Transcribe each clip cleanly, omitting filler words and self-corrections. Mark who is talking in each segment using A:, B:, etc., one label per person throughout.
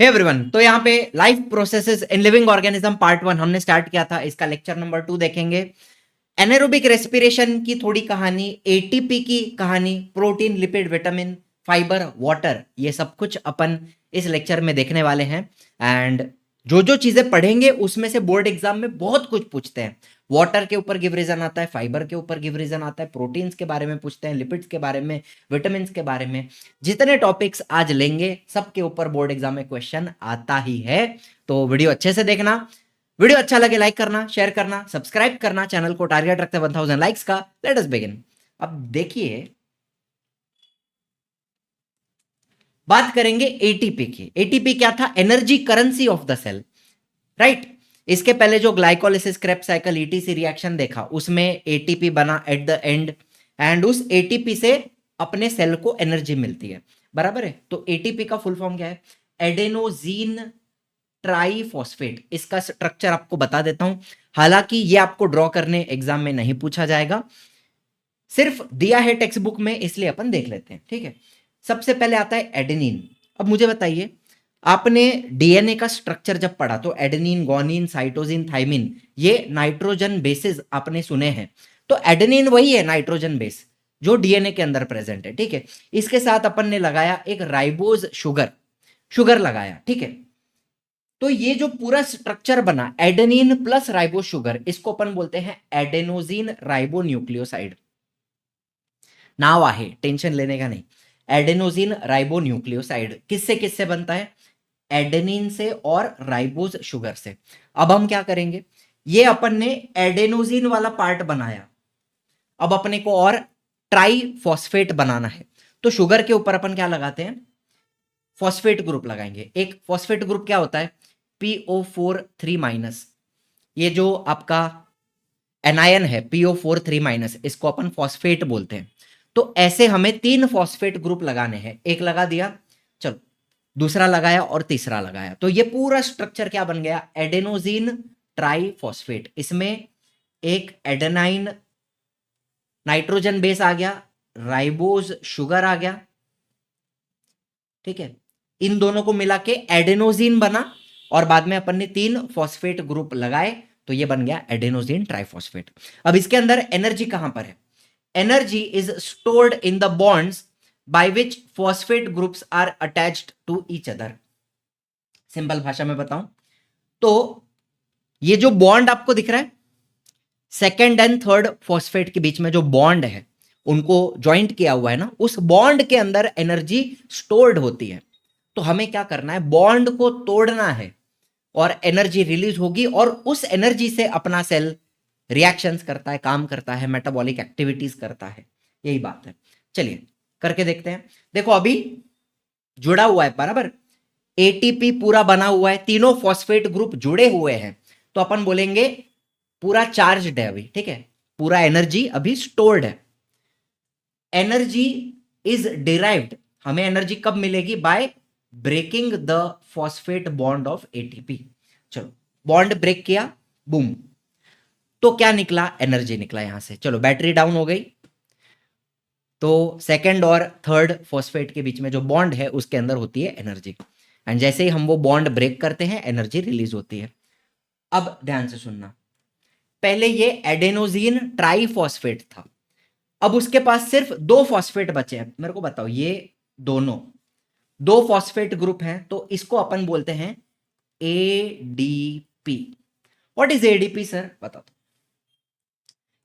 A: Hey everyone, तो यहाँ पे life processes in living organism part 1 हमने स्टार्ट किया था। इसका लेक्चर नंबर 2 देखेंगे। एनारोबिक रेस्पिरेशन की थोड़ी कहानी, एटीपी की कहानी, protein, lipid, vitamin, fibre, water, ये सब कुछ अपन इस लेक्चर में देखने वाले हैं। एंड जो जो चीजें पढ़ेंगे उसमें से बोर्ड एग्जाम में बहुत कुछ पूछते हैं। वाटर के ऊपर गिव रीजन आता है, फाइबर के ऊपर गिव रीजन आता है, प्रोटीन्स के बारे में पूछते हैं, लिपिड्स के बारे में, विटामिन के बारे में। जितने टॉपिक्स आज लेंगे सबके ऊपर बोर्ड एग्जाम में क्वेश्चन आता ही है। तो वीडियो अच्छे से देखना। वीडियो अच्छा लगे लाइक करना, शेयर करना, सब्सक्राइब करना। चैनल को टारगेट रखते हैं 1000 लाइक्स का। Let us begin. अब देखिए, बात करेंगे एटीपी की। एटीपी क्या था? Energy currency of the cell, right. इसके पहले जो glycolysis, Krebs cycle, ETC reaction देखा, उसमें एटीपी बना एट द एंड, एंड उस एटीपी से अपने सेल को एनर्जी मिलती है, बराबर है। तो एटीपी का फुल फॉर्म क्या है? एडेनोजीन ट्राइफॉस्फेट। इसका स्ट्रक्चर आपको बता देता हूं, हालांकि ये आपको ड्रॉ करने एग्जाम में नहीं पूछा जाएगा, सिर्फ दिया है टेक्स्ट बुक में, इसलिए अपन देख लेते हैं, ठीक है। सबसे पहले आता है एडेनिन। अब मुझे बताइए, आपने डीएनए का स्ट्रक्चर जब पढ़ा तो एडेनिन, गोनिन, साइटोसिन, थाइमिन, ये नाइट्रोजन बेसेस आपने सुने हैं। तो एडेनिन वही है नाइट्रोजन बेस जो डीएनए के अंदर प्रेजेंट है, ठीक है। इसके साथ अपन ने लगाया एक राइबोज शुगर लगाया, ठीक है। तो ये जो पूरा स्ट्रक्चर बना एडेनिन प्लस राइबोज शुगर, इसको अपन बोलते हैं एडेनोसिन राइबो न्यूक्लियोसाइड। नाव आहे, टेंशन लेने का नहीं। एडेनोसिन राइबो न्यूक्लियोसाइड किससे किससे बनता है? एडेनिन से और राइबोज शुगर से। अब हम क्या करेंगे, ये अपन ने एडेनोसिन वाला पार्ट बनाया, अब अपने को और ट्राइफॉस्फेट बनाना है। तो शुगर के ऊपर अपन क्या लगाते हैं? फॉस्फेट ग्रुप लगाएंगे। एक फॉस्फेट ग्रुप क्या होता है? PO4 3-। ये जो आपका एनायन है PO4 3-, इसको अपन फॉस्फेट बोलते हैं। तो ऐसे हमें 3 फॉस्फेट ग्रुप लगाने हैं। एक लगा दिया, चलो दूसरा लगाया और तीसरा लगाया, तो ये पूरा स्ट्रक्चर क्या बन गया? Adenosine triphosphate. इसमें एक एडेनाइन नाइट्रोजन बेस आ गया, राइबोज शुगर आ गया, ठीक है। इन दोनों को मिला के एडेनोसिन बना, और बाद में अपन ने 3 फॉस्फेट ग्रुप लगाए, तो ये बन गया एडेनोसिन ट्राइफॉस्फेट। अब इसके अंदर एनर्जी कहां पर है? Energy is stored in the bonds by which phosphate groups are attached to each other. Simple भाषा में बताऊं तो ये जो बॉन्ड आपको दिख रहा है, सेकेंड एंड थर्ड फॉस्फेट के बीच में जो बॉन्ड है, उनको ज्वाइंट किया हुआ है ना, उस बॉन्ड के अंदर एनर्जी स्टोर्ड होती है। तो हमें क्या करना है? बॉन्ड को तोड़ना है और एनर्जी रिलीज होगी, और उस एनर्जी से अपना सेल रिएक्शंस करता है, काम करता है, मेटाबॉलिक एक्टिविटीज करता है। यही बात है। चलिए करके देखते हैं। देखो अभी जुड़ा हुआ है, बराबर। एटीपी पूरा बना हुआ है, तीनों फॉस्फेट ग्रुप जुड़े हुए हैं, तो अपन बोलेंगे पूरा चार्ज्ड है अभी, ठीक है। पूरा एनर्जी अभी स्टोर्ड है। एनर्जी इज डिराइव्ड, हमें एनर्जी कब मिलेगी? By breaking the phosphate bond of ATP. चलो बॉन्ड ब्रेक किया, बूम, तो क्या निकला? एनर्जी निकला यहां से। चलो बैटरी डाउन हो गई, तो सेकंड और थर्ड फॉस्फेट के बीच में जो बॉन्ड है उसके अंदर होती है एनर्जी, एंड जैसे ही हम वो बॉन्ड ब्रेक करते हैं एनर्जी रिलीज होती है। अब ध्यान से सुनना, पहले ये एडेनोसिन ट्राइफॉस्फेट था, अब उसके पास सिर्फ 2 फॉस्फेट बचे हैं। मेरे को बताओ, ये दोनों 2 फॉस्फेट ग्रुप हैं, तो इसको अपन बोलते हैं ADP. What is ADP sir? बता दो।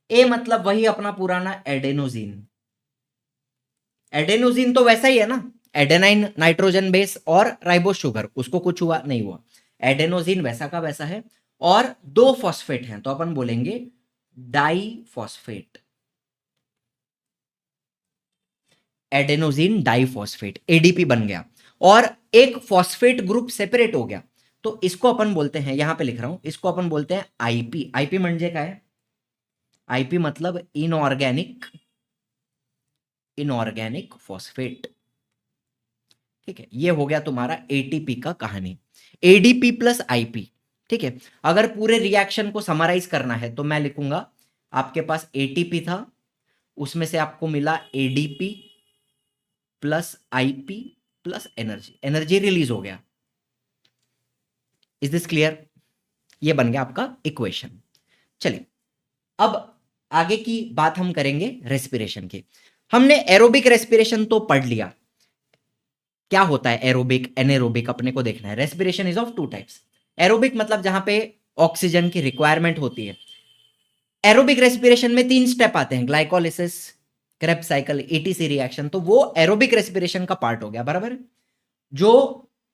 A: ए मतलब वही अपना पुराना एडेनोसिन। एडेनोसिन तो वैसा ही है ना, एडेनाइन नाइट्रोजन बेस और राइबोस शुगर, उसको कुछ हुआ नहीं हुआ। एडेनोसिन वैसा का वैसा है, और 2 फॉस्फेट हैं, तो अपन बोलेंगे डाइफॉस्फेट। एडेनोसिन डाइफॉस्फेट, एडीपी बन गया, और एक फॉस्फेट ग्रुप सेपरेट हो गया, तो इसको अपन बोलते हैं, यहां पे लिख रहा हूं, इसको अपन बोलते हैं आईपी। आईपी म्हणजे काय? आईपी मतलब इनऑर्गेनिक फॉस्फेट, ठीक है। ये हो गया तुम्हारा एटीपी का कहानी, एडीपी प्लस आईपी, ठीक है। अगर पूरे रिएक्शन को समराइज करना है तो मैं लिखूंगा, आपके पास एटीपी था, उसमें से आपको मिला ADP plus IP plus energy, energy release हो गया, इज दिस क्लियर? ये बन गया आपका इक्वेशन। चलिए अब आगे की बात हम करेंगे रेस्पिरेशन की। हमने एरोबिक रेस्पिरेशन तो पढ़ लिया, क्या होता है एरोबिक एनेरोबिक अपने को देखना है। Respiration is of two types. Aerobic मतलब जहां पे ऑक्सीजन की रिक्वायरमेंट होती है। एरोबिक रेस्पिरेशन में 3 स्टेप आते हैं, glycolysis, Krebs cycle, ETC reaction. तो वो एरोबिक रेस्पिरेशन का पार्ट हो गया, बराबर, जो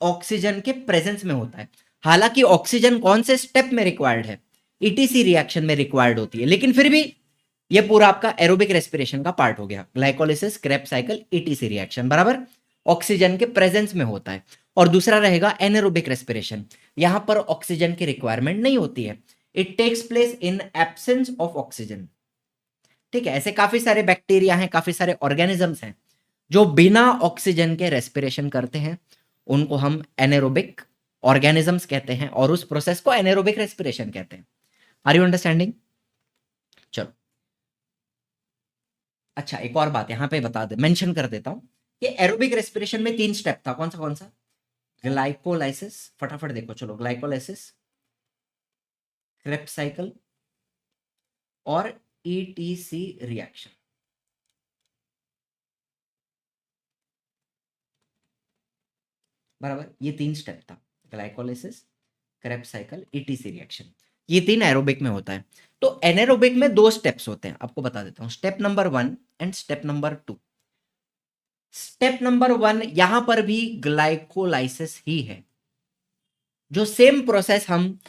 A: ऑक्सीजन के प्रेजेंस में होता है। हालांकि ऑक्सीजन कौन से स्टेप में रिक्वायर्ड है? ईटीसी रिएक्शन में रिक्वायर्ड होती है, लेकिन फिर भी ये पूरा आपका एरोबिक रेस्पिरेशन का पार्ट हो गया। Glycolysis, Krebs cycle, ETC reaction, बराबर, ऑक्सीजन के प्रेजेंस में होता है। और दूसरा रहेगा एनेरोबिक रेस्पिरेशन, यहां पर ऑक्सीजन की रिक्वायरमेंट नहीं होती है, it takes place in absence of oxygen. ठीक है, ऐसे काफी सारे बैक्टीरिया हैं, काफी सारे ऑर्गेनिजम्स हैं जो बिना ऑक्सीजन के रेस्पिरेशन करते हैं, उनको हम एनेरोबिक ऑर्गेनिजम्स कहते हैं, और उस प्रोसेस को एनेरोबिक रेस्पिरेशन कहते हैं। Are you understanding? चलो, अच्छा एक और बात यहां पे बता दे, मेंशन कर देता हूं कि एरोबिक रेस्पिरेशन में 3 स्टेप था। कौन सा कौन सा? ग्लाइकोलाइसिस, फटाफट देखो चलो, ग्लाइकोलाइसिस, क्रेब्स साइकिल और ईटीसी रिएक्शन। बराबर, ये 3 स्टेप था, glycolysis, Krebs cycle, ETC reaction. ये 3 एरोबिक में होता है। तो एनेरोबिक में 2 स्टेप्स होते हैं, आपको बता देता हूं, step number 1 and step number 2। Step number 1 यहां पर भी ग्लाइकोलाइसिस ही है, जो सेम प्रोसेस हम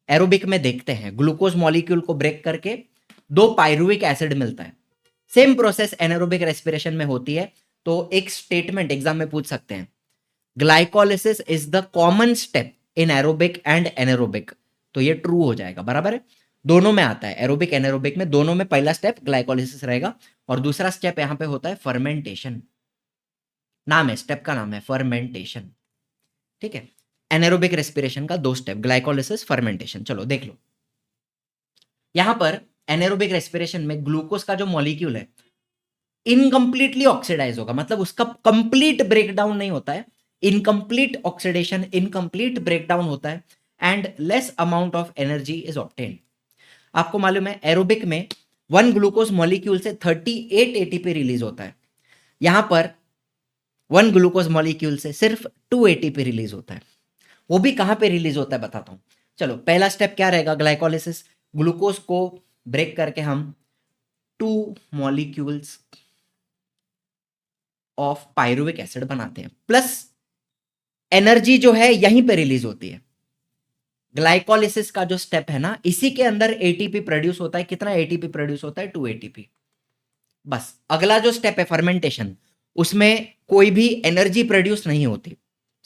A: एरोबिक में देखते हैं। ग्लूकोज मॉलिक्यूल को ब्रेक करके 2 पायरुविक एसिड मिलता है। सेम प्रोसेस एनारोबिक रेस्पिरेशन में होती है। तो एक स्टेटमेंट एग्जाम में पूछ सकते हैं, glycolysis is the common step in aerobic and anaerobic, तो ये ट्रू हो जाएगा, बराबर है। दोनों में आता है, एरोबिक एनारोबिक में दोनों में पहला स्टेप ग्लाइकोलाइसिस रहेगा, और दूसरा स्टेप यहां पे होता है फर्मेंटेशन। नाम है, स्टेप का नाम है फर्मेंटेशन। ठीक है, एनारोबिक रेस्पिरेशन का 2 स्टेप, ग्लाइकोलाइसिस, फर्मेंटेशन। चलो देख लो, यहां पर एनारोबिक रेस्पिरेशन में ग्लूकोज का जो मॉलिक्यूल है इनकम्प्लीटली ऑक्सीडाइज होगा, मतलब उसका कंप्लीट ब्रेकडाउन नहीं होता है, इनकम्प्लीट ऑक्सीडेशन, इनकम्प्लीट ब्रेकडाउन होता है, and less amount of energy is obtained. आपको मालूम है एरोबिक में 1 ग्लूकोज मॉलिक्यूल से 38 एटीपी रिलीज होता है, यहां पर 1 ग्लूकोज मॉलिक्यूल से सिर्फ 2 एटीपी रिलीज होता है। वो भी कहां पे रिलीज होता है बताता हूं। चलो, पहला स्टेप क्या रहेगा? ग्लाइकोलाइसिस, ग्लूकोज को ब्रेक करके हम 2 मॉलिक्यूल्स ऑफ पायरुविक एसिड बनाते हैं, प्लस एनर्जी जो है यहीं पे रिलीज होती है। ग्लाइकोलाइसिस का जो स्टेप है ना, इसी के अंदर एटीपी प्रोड्यूस होता है। कितना एटीपी प्रोड्यूस होता है? 2 एटीपी। बस अगला जो स्टेप है फर्मेंटेशन, उसमें कोई भी एनर्जी प्रोड्यूस नहीं होती,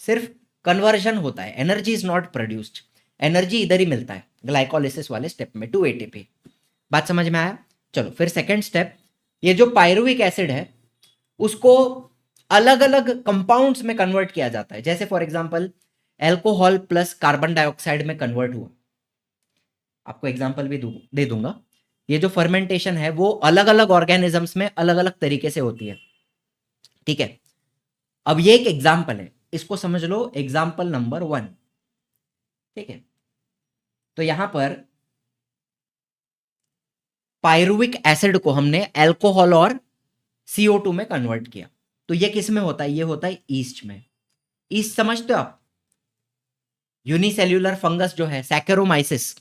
A: सिर्फ कन्वर्जन होता है, energy is not produced. Energy इधर ही मिलता है ग्लाइकोलाइसिस वाले स्टेप में, 2 एटीपी। बात समझ में आया? चलो फिर सेकेंड स्टेप, ये जो पायरुविक एसिड है उसको अलग अलग कंपाउंड्स में कन्वर्ट किया जाता है। जैसे for example alcohol plus carbon dioxide में कन्वर्ट हुआ। आपको एग्जांपल भी दे दूंगा। ये जो फर्मेंटेशन है वो अलग अलग ऑर्गेनिजम्स में अलग अलग तरीके से होती है। ठीक है, अब ये एक एग्जांपल है, इसको समझ लो एग्जांपल नंबर 1। ठीक है, तो यहां पर पायरुविक एसिड को हमने एल्कोहल और CO2 में कन्वर्ट किया। तो ये किस में होता है? ये होता है ईस्ट में। ईस्ट समझते हो आप? यूनिसेल्यूलर फंगस जो है, सैकेरोमाइसिस,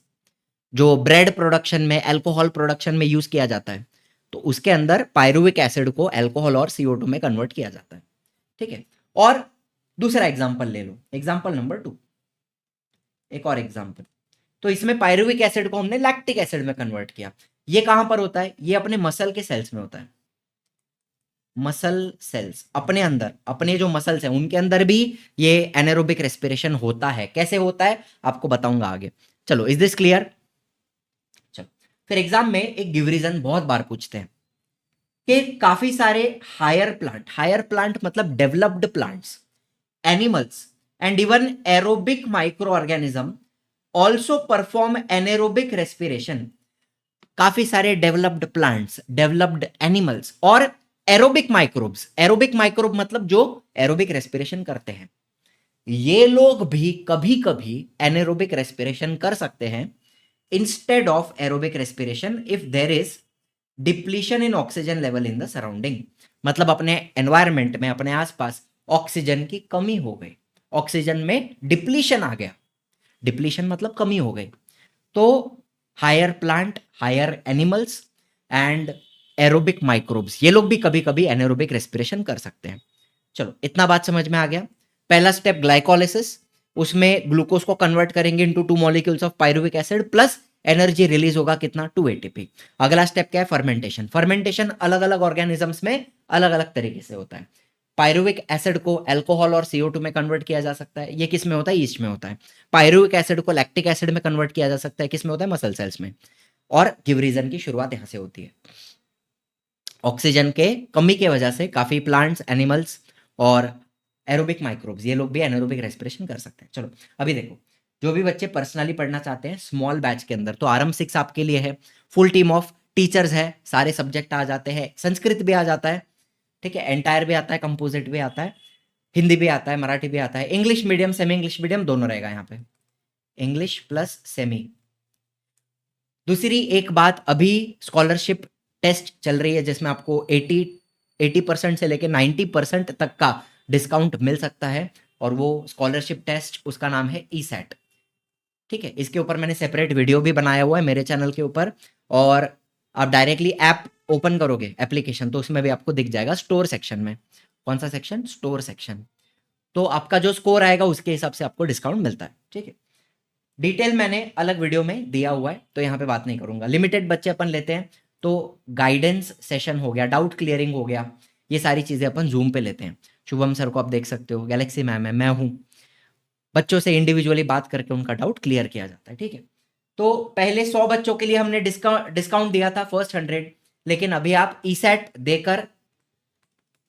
A: जो ब्रेड प्रोडक्शन में, अल्कोहल प्रोडक्शन में यूज किया जाता है, तो उसके अंदर पायरुविक एसिड को अल्कोहल और CO2 में कन्वर्ट किया जाता है। ठीक है, और दूसरा एग्जांपल ले लो, एग्जांपल नंबर 2। एक और एग्जांपल, तो इसमें पायरुविक एसिड को हमने लैक्टिक एसिड में कन्वर्ट किया। ये कहां पर होता है? ये अपने मसल के सेल्स में होता है। मसल सेल्स अपने अंदर, अपने जो मसल्स हैं उनके अंदर भी ये एनारोबिक रेस्पिरेशन होता है। कैसे होता है आपको बताऊंगा आगे। चलो, इज दिस क्लियर? चलो, फिर एग्जाम में एक गिव रीजन बहुत बार पूछते हैं कि काफी सारे हायर प्लांट मतलब developed plants, animals and even aerobic micro organism also perform anaerobic respiration. काफी सारे डेवलप्ड प्लांट्स, डेवलप्ड एनिमल्स और एरोबिक माइक्रोब्स। एरोबिक माइक्रोब मतलब जो एरोबिक रेस्पिरेशन करते हैं, ये लोग भी कभी कभी एनारोबिक रेस्पिरेशन कर सकते हैं instead of aerobic respiration if there is depletion in oxygen level in the surrounding. मतलब अपने एनवायरमेंट में, अपने आसपास ऑक्सीजन की कमी हो गई, ऑक्सीजन में डिप्लीशन आ गया, डिप्लीशन मतलब कमी हो गई, तो higher plant, higher animals and aerobic microbes, ये लोग भी कभी कभी एनारोबिक रेस्पिरेशन कर सकते हैं। चलो इतना बात समझ में आ गया। पहला स्टेप ग्लाइकोलिसिस, उसमें ग्लूकोज को कन्वर्ट करेंगे into 2 molecules of pyruvic acid plus energy release होगा कितना, 2 एटीपी। अगला स्टेप क्या है, फर्मेंटेशन। फर्मेंटेशन अलग अलग ऑर्गेनिजम्स में अलग अलग तरीके से होता है। पायरुविक एसिड को अल्कोहल और CO2 में कन्वर्ट किया जा सकता है, ये किस में होता है, ईस्ट में होता है। पायरुविक एसिड को लैक्टिक एसिड में कन्वर्ट किया जा सकता है, किस में होता है, मसल सेल्स में। और गिव रीजन की शुरुआत यहां से होती है। ऑक्सीजन के कमी की वजह से काफी प्लांट्स, एनिमल्स और एरोबिक माइक्रोब्स, ये लोग भी एनारोबिक रेस्पिरेशन कर सकते हैं। चलो अभी देखो, जो भी बच्चे पर्सनली पढ़ना चाहते हैं स्मॉल बैच के अंदर, तो आरएम 6 आपके लिए है। फुल टीम ऑफ टीचर्स है, सारे सब्जेक्ट आ जाते हैं, संस्कृत भी आ जाता है, ठीक है, एंटायर भी आता है, कंपोजिट भी आता है, हिंदी भी आता है, मराठी भी आता है, English medium, semi English medium दोनों रहेगा यहाँ पे, इंग्लिश प्लस सेमी। दूसरी एक बात, अभी स्कॉलरशिप टेस्ट चल रही है जिसमें आपको 80% से लेकर 90% तक का डिस्काउंट मिल सकता है, और वो स्कॉलरशिप टेस्ट, उसका नाम है ESET। ठीक है, इसके ऊपर मैंने सेपरेट वीडियो भी बनाया हुआ है मेरे चैनल के ऊपर, और आप डायरेक्टली ऐप ओपन करोगे एप्लीकेशन तो उसमें भी आपको दिख जाएगा स्टोर सेक्शन में। कौन सा सेक्शन, स्टोर सेक्शन। तो आपका जो स्कोर आएगा उसके हिसाब से आपको डिस्काउंट मिलता है। ठीक है, डिटेल मैंने अलग वीडियो में दिया हुआ है तो यहाँ पे बात नहीं करूंगा। लिमिटेड बच्चे अपन लेते हैं तो गाइडेंस सेशन हो गया, डाउट क्लियरिंग हो गया, ये सारी चीजें अपन जूम पे लेते हैं। शुभम सर को आप देख सकते हो, गैलेक्सी मैम है, मैं हूँ, बच्चों से इंडिविजुअली बात करके उनका डाउट क्लियर किया जाता है। ठीक है, तो पहले 100 बच्चों के लिए हमने डिस्काउंट दिया था फर्स्ट 100, लेकिन अभी आप ESET देकर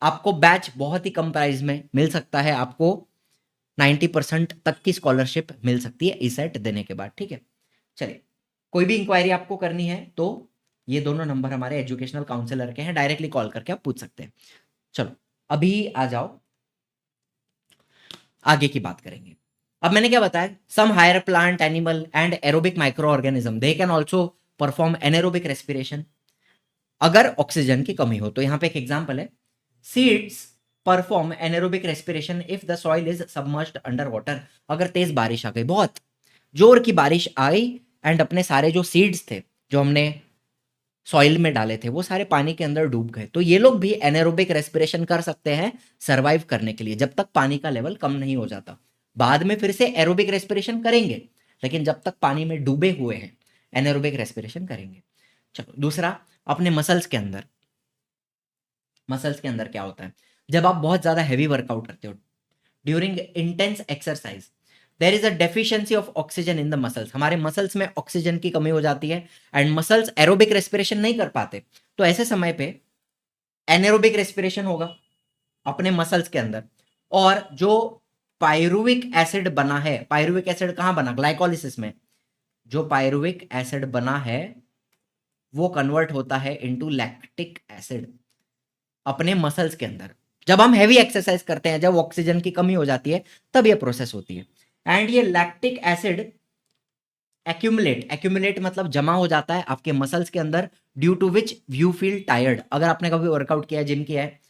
A: आपको बैच बहुत ही कम प्राइस में मिल सकता है, आपको 90% तक की स्कॉलरशिप मिल सकती है ESET देने के बाद। ठीक है, चलिए कोई भी इंक्वायरी आपको करनी है तो ये दोनों नंबर हमारे एजुकेशनल काउंसलर के हैं, डायरेक्टली कॉल करके आप पूछ सकते हैं। चलो अभी आ जाओ, आगे की बात करेंगे। अब मैंने क्या बताया, some higher plant, animal and aerobic microorganism they can also perform anaerobic respiration अगर ऑक्सीजन की कमी हो। तो यहाँ पे एक एग्जांपल है, seeds perform anaerobic respiration if the soil is submerged under water. अगर तेज बारिश आ गई, बहुत जोर की बारिश आई, एंड अपने सारे जो सीड्स थे जो हमने सॉइल में डाले थे वो सारे पानी के अंदर डूब गए, तो ये लोग भी एनारोबिक रेस्पिरेशन कर सकते हैं सरवाइव करने के लिए, जब तक पानी का लेवल कम नहीं हो जाता। बाद में फिर से एरोबिक रेस्पिरेशन करेंगे, लेकिन जब तक पानी में डूबे हुए हैं एनारोबिक रेस्पिरेशन करेंगे। चलो दूसरा, अपने मसल्स के अंदर, मसल्स के अंदर क्या होता है, जब आप बहुत ज्यादा हैवी वर्कआउट करते हो, during intense exercise there is a deficiency of oxygen in the muscles, हमारे मसल्स में ऑक्सीजन की कमी हो जाती है एंड मसल्स एरोबिक रेस्पिरेशन नहीं कर पाते, तो ऐसे समय पे एनारोबिक रेस्पिरेशन होगा अपने मसल्स के अंदर, और जो पायरुविक एसिड बना है, पायरुविक एसिड कहां बना, ग्लाइकोलिसिस में, जो पायरुविक एसिड बना है वो कन्वर्ट होता है इनटू लैक्टिक एसिड अपने मसल्स के अंदर। जब हम हैवी एक्सरसाइज करते हैं, जब ऑक्सीजन की कमी हो जाती है, तब ये प्रोसेस होती है, एंड ये लैक्टिक एसिड एक्यूमुलेट मतलब जमा हो जाता है आपके मसल्स के अंदर, due to which you feel tired. अगर आपने कभी वर्कआउट किया है, जिम किया है,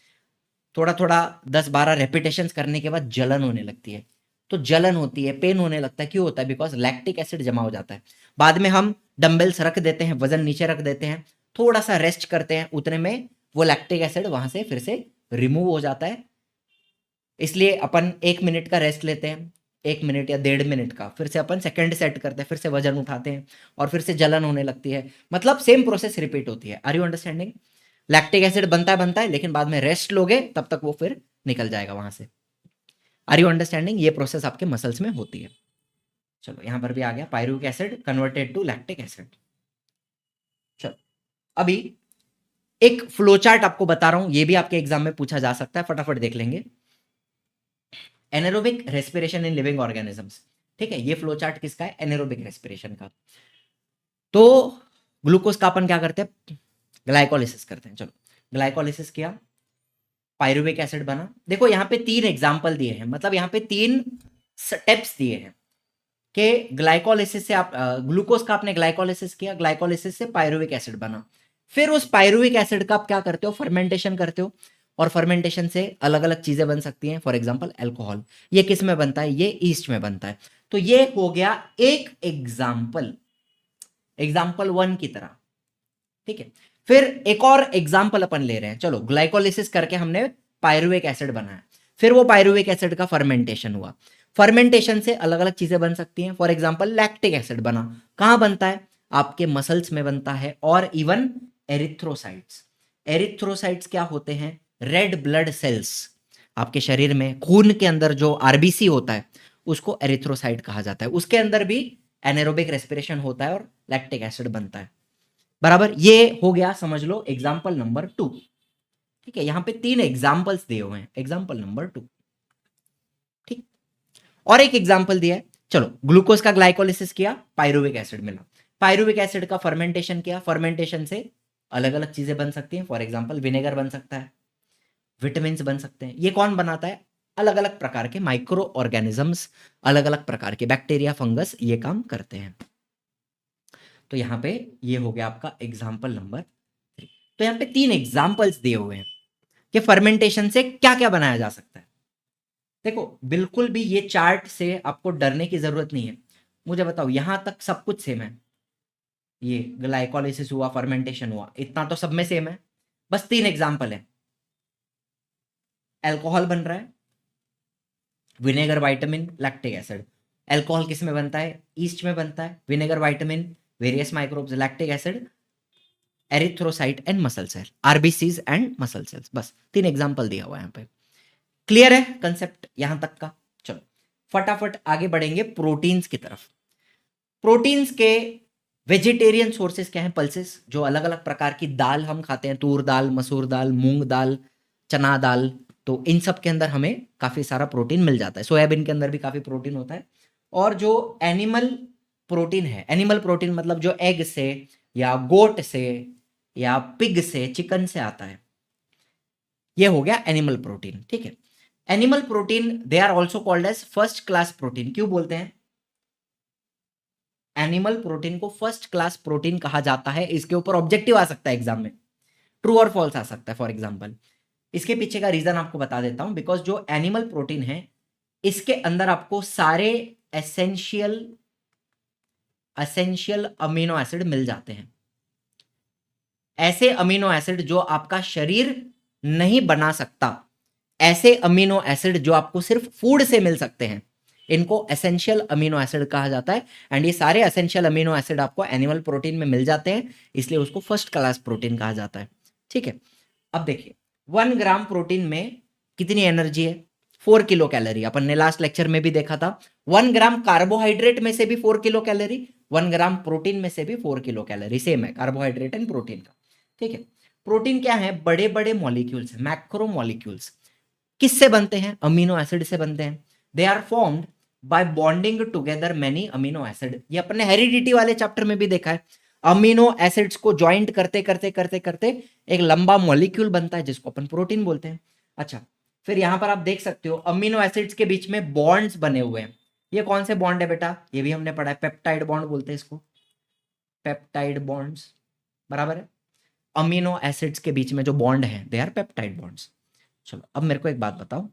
A: थोड़ा थोड़ा 10-12 रेपिटेशन करने के बाद जलन होने लगती है, तो जलन होती है, पेन होने लगता है, क्यों होता है, बिकॉज लैक्टिक एसिड जमा हो जाता है। बाद में हम डंबल्स रख देते हैं, वजन नीचे रख देते हैं, थोड़ा सा रेस्ट करते हैं, उतने में वो लैक्टिक एसिड वहां से फिर से रिमूव हो जाता है। इसलिए अपन 1 मिनट का रेस्ट लेते हैं, 1 मिनट या 1.5 मिनट का, फिर से अपन सेकंड सेट करते हैं, फिर से वजन उठाते हैं, और फिर से जलन होने लगती है, मतलब सेम प्रोसेस रिपीट होती है। Are you understanding? Lactic acid बनता है, लेकिन बाद में रेस्ट लोगे तब तक वो फिर निकल जाएगा वहां से। Are you understanding? ये प्रोसेस आपके मसल्स में होती है। चलो यहां पर भी आ गया, pyruvic acid converted to lactic acid. चलो अभी एक फ्लो चार्ट आपको बता रहा हूं, ये भी आपके एग्जाम में पूछा जा सकता है, फटाफट देख लेंगे। Anaerobic respiration in living organisms, ठीक है, ये फ्लो चार्ट किसका है, एनारोबिक रेस्पिरेशन का। तो ग्लूकोज का अपन क्या करते हैं, ग्लाइकोलिसिस करते हैं। चलो ग्लाइकोलिसिस किया, पायरुविक एसिड बना। देखो यहाँ पे 3 एग्जाम्पल दिए हैं, मतलब यहाँ पे 3 स्टेप्स दिए हैं कि ग्लाइकोलिसिस से आप ग्लूकोज का आपने ग्लाइकोलिसिस किया, ग्लाइकोलिसिस से पायरुविक एसिड बना, फिर उस पायरुविक एसिड का आप क्या करते हो, फर्मेंटेशन करते हो, और फर्मेंटेशन से अलग अलग चीजें बन सकती हैं, फॉर एग्जांपल अल्कोहल। ये किस में बनता है, ये ईस्ट में बनता है। तो ये हो गया एक एग्जाम्पल, एग्जाम्पल 1 की तरह, ठीक है। फिर एक और एग्जाम्पल अपन ले रहे हैं, चलो ग्लाइकोलिसिस करके हमने पायरुविक एसिड बनाया, फिर वो पायरुविक एसिड का फर्मेंटेशन हुआ, फर्मेंटेशन से अलग अलग चीजें बन सकती हैं, फॉर एग्जाम्पल लैक्टिक एसिड बना, कहां बनता है, आपके मसल्स में बनता है, और इवन एरिथ्रोसाइट्स। एरिथ्रोसाइट्स क्या होते हैं, रेड ब्लड सेल्स, आपके शरीर में खून के अंदर जो आरबीसी होता है उसको एरिथ्रोसाइट कहा जाता है, उसके अंदर भी एनारोबिक रेस्पिरेशन होता है और लैक्टिक एसिड बनता है, बराबर। ये हो गया समझ लो एग्जाम्पल नंबर 2, ठीक है। यहां पे 3 एग्जाम्पल्स दिए हुए हैं, एग्जाम्पल नंबर 2, ठीक। और एक एग्जाम्पल दिया है, चलो ग्लूकोज का ग्लाइकोलिसिस किया, पायरुविक एसिड मिला, पायरुविक एसिड का फर्मेंटेशन किया, फर्मेंटेशन से अलग अलग चीजें बन सकती हैं, फॉर एग्जाम्पल विनेगर बन सकता है, विटामिन बन सकते हैं। ये कौन बनाता है, अलग अलग प्रकार के माइक्रो ऑर्गेनिजम्स, अलग अलग प्रकार के बैक्टीरिया, फंगस, ये काम करते हैं। तो यहाँ पे ये हो गया आपका एग्जाम्पल नंबर 3। तो यहाँ पे 3 एग्जाम्पल्स दिए हुए हैं कि फर्मेंटेशन से क्या क्या बनाया जा सकता है। देखो बिल्कुल भी ये चार्ट से आपको डरने की जरूरत नहीं है। मुझे बताओ, यहां तक सब कुछ सेम है, ये ग्लाइकोलिसिस हुआ, फर्मेंटेशन हुआ, इतना तो सब में सेम है, बस 3 एग्जाम्पल है। अल्कोहल बन रहा है, vinegar, vitamin, lactic acid. Alcohol किस में बनता है, ईस्ट में बनता है, vinegar, vitamin, various microbes, lactic acid, erythrocyte and muscle cell, RBCs and muscle cells. बस 3 एग्जाम्पल दिया हुआ है यहाँ पे। क्लियर है कंसेप्ट यहां तक का। चलो फटाफट आगे बढ़ेंगे प्रोटीन्स की तरफ। प्रोटीन्स के वेजिटेरियन सोर्सेस क्या हैं, पल्सेस, जो अलग अलग प्रकार की दाल हम खाते हैं, तूर दाल, मसूर दाल, मूंग दाल, चना दाल, तो इन सब के अंदर हमें काफी सारा प्रोटीन मिल जाता है। सोयाबीन के अंदर भी काफी प्रोटीन होता है। और जो एनिमल प्रोटीन है, एनिमल प्रोटीन मतलब जो एग से या गोट से या पिग से, चिकन से आता है, ये हो गया एनिमल प्रोटीन, ठीक है। Animal protein they are also called as first class protein. क्यों बोलते हैं एनिमल प्रोटीन को फर्स्ट क्लास प्रोटीन कहा जाता है? इसके ऊपर ऑब्जेक्टिव आ सकता है एग्जाम में, ट्रू और फॉल्स आ सकता है। फॉर एग्जाम्पल इसके पीछे का रीजन आपको बता देता हूं, बिकॉज जो एनिमल प्रोटीन है इसके अंदर आपको सारे एसेंशियल अमीनो एसिड मिल जाते हैं, ऐसे अमीनो एसिड जो आपका शरीर नहीं बना सकता, ऐसे अमीनो एसिड जो आपको सिर्फ फूड से मिल सकते हैं, इनको एसेंशियल अमीनो एसिड कहा जाता है। एंड ये सारे एसेंशियल अमीनो एसिड आपको एनिमल प्रोटीन में मिल जाते हैं, इसलिए उसको फर्स्ट क्लास प्रोटीन कहा जाता है, ठीक है। अब देखिए 1 ग्राम प्रोटीन में कितनी एनर्जी है, 4 किलो कैलोरी। अपन ने लास्ट लेक्चर में भी देखा था 1 ग्राम कार्बोहाइड्रेट में से भी 4 किलो कैलोरी, 1 ग्राम प्रोटीन में से भी 4 किलो कैलोरी, सेम है कार्बोहाइड्रेट एंड प्रोटीन का, ठीक है। प्रोटीन क्या है, बड़े बड़े मॉलिक्यूल्स, मैक्रो मॉलिक्यूल्स। किससे बनते हैं, अमीनो एसिड से बनते हैं। They are formed by bonding together many amino acid. ये अपने हेरिडिटी वाले चैप्टर में भी देखा है, अमीनो एसिड्स को ज्वाइंट करते करते करते करते एक लंबा मॉलिक्यूल बनता है जिसको अपन प्रोटीन बोलते हैं। अच्छा, फिर यहां पर आप देख सकते हो अमीनो एसिड्स के बीच में बॉन्ड्स बने हुए हैं। ये कौन से बॉन्ड है बेटा, ये भी हमने पढ़ा है, पेप्टाइड बॉन्ड बोलते हैं इसको, पेप्टाइड बॉन्ड्स, बराबर है। अमीनो एसिड्स के बीच में जो बॉन्ड है दे आर पेप्टाइड बॉन्ड्स। चलो अब मेरे को एक बात बताओ,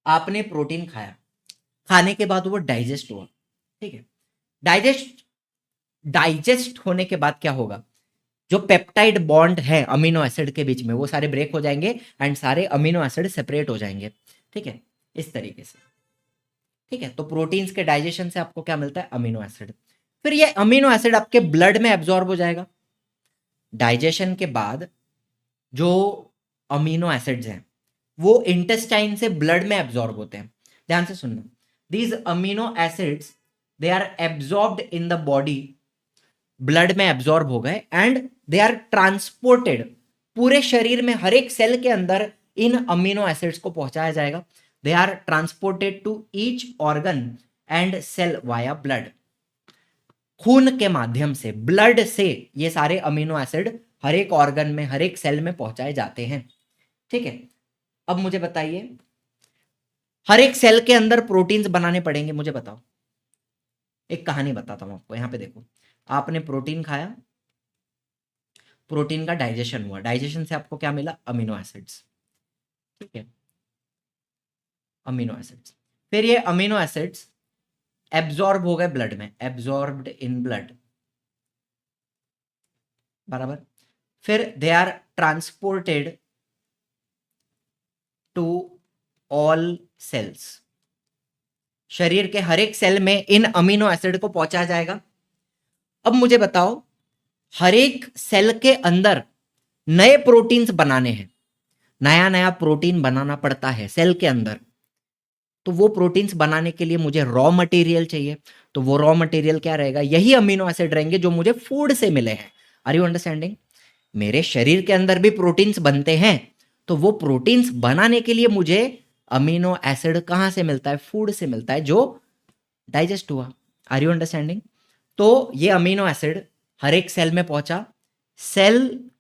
A: आपने प्रोटीन खाया, खाने के बाद वो डाइजेस्ट हुआ, ठीक है। डाइजेस्ट होने के बाद क्या होगा, जो पेप्टाइड बॉन्ड है अमीनो एसिड के बीच में वो सारे ब्रेक हो जाएंगे एंड सारे अमीनो एसिड सेपरेट हो जाएंगे, ठीक है, इस तरीके से, ठीक है। तो प्रोटीन्स के डाइजेशन से आपको क्या मिलता है, अमीनो एसिड। फिर ये अमीनो एसिड आपके ब्लड में एब्जॉर्ब हो जाएगा। डाइजेशन के बाद जो अमीनो एसिड्स हैं वो इंटेस्टाइन से ब्लड में एब्जॉर्ब होते हैं। ध्यान से सुनना, these amino acids they are absorbed in the body, blood में एब्जॉर्ब हो गए एंड दे आर ट्रांसपोर्टेड, पूरे शरीर में हर एक सेल के अंदर इन अमीनो एसिड्स को पहुंचाया जाएगा। They are transported to each organ and cell via blood, खून के माध्यम से, ब्लड से ये सारे अमीनो एसिड हर एक ऑर्गन में, हर एक सेल में पहुंचाए जाते हैं, ठीक है। अब मुझे बताइए हर एक सेल के अंदर प्रोटीन्स बनाने पड़ेंगे, मुझे बताओ। एक कहानी बताता हूं आपको, यहां पे देखो, आपने प्रोटीन खाया, प्रोटीन का डाइजेशन हुआ, डाइजेशन से आपको क्या मिला, अमीनो एसिड्स, ठीक है, अमीनो एसिड्स। फिर ये अमीनो एसिड्स एब्जॉर्ब हो गए ब्लड में, एब्जॉर्ब्ड इन ब्लड, बराबर। फिर they are transported to all cells, शरीर के हर एक सेल में इन अमीनो एसिड को पहुंचाया जाएगा। अब मुझे बताओ, हर एक सेल के अंदर नए प्रोटीन्स बनाने हैं, नया नया प्रोटीन बनाना पड़ता है सेल के अंदर, तो वो प्रोटीन्स बनाने के लिए मुझे रॉ मटेरियल चाहिए। तो वो रॉ मटेरियल क्या रहेगा, यही अमीनो एसिड रहेंगे जो मुझे फूड से मिले हैं। Are you understanding? मेरे शरीर के अंदर भी प्रोटीन्स बनते हैं, तो वो प्रोटीन्स बनाने के लिए मुझे अमीनो एसिड कहां से मिलता है, फूड से मिलता है जो डाइजेस्ट हुआ। Are you understanding? तो ये अमीनो एसिड हर एक सेल में पहुंचा, cell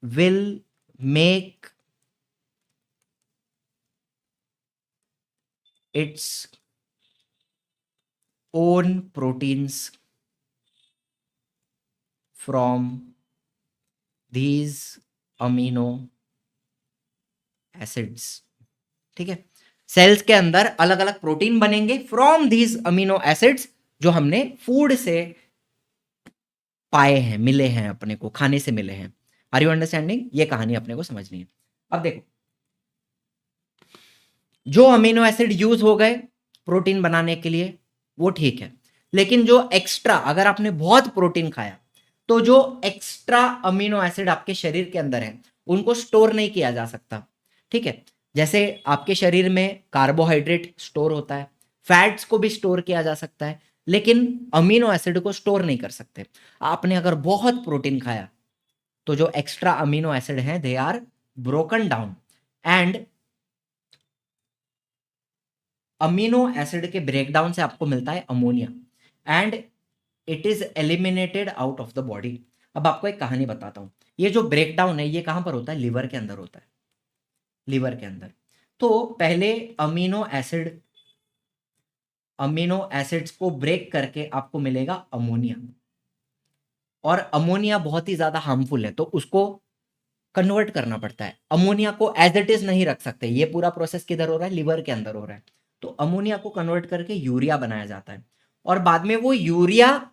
A: will make its own proteins from these amino acids, ठीक है। सेल्स के अंदर अलग अलग प्रोटीन बनेंगे फ्रॉम these अमीनो एसिड्स, जो हमने फूड से पाए हैं, मिले हैं, अपने को खाने से मिले हैं। Are you understanding? ये कहानी अपने को समझनी है। अब देखो, जो अमीनो एसिड यूज हो गए प्रोटीन बनाने के लिए वो ठीक है, लेकिन जो एक्स्ट्रा, अगर आपने बहुत प्रोटीन खाया तो जो एक्स्ट्रा अमीनो एसिड आपके शरीर के अंदर है उनको स्टोर नहीं किया जा सकता, ठीक है। जैसे आपके शरीर में कार्बोहाइड्रेट स्टोर होता है, फैट्स को भी स्टोर किया जा सकता है, लेकिन अमीनो एसिड को स्टोर नहीं कर सकते। आपने अगर बहुत प्रोटीन खाया तो जो एक्स्ट्रा अमीनो एसिड हैं they are broken down, and amino acid के ब्रेकडाउन से आपको मिलता है ammonia, and it is eliminated out of the body. अब आपको एक कहानी बताता हूं, ये जो ब्रेकडाउन है ये कहां पर होता है, लिवर के अंदर होता है, लिवर के अंदर। तो पहले अमीनो एसिड्स को ब्रेक करके आपको मिलेगा अमोनिया, और अमोनिया बहुत ही ज्यादा हार्मफुल है, तो उसको कन्वर्ट करना पड़ता है। अमोनिया को एज इट इज नहीं रख सकते, ये पूरा प्रोसेस किधर हो रहा है, लिवर के अंदर हो रहा है। तो अमोनिया को कन्वर्ट करके यूरिया बनाया जाता है, और बाद में वो यूरिया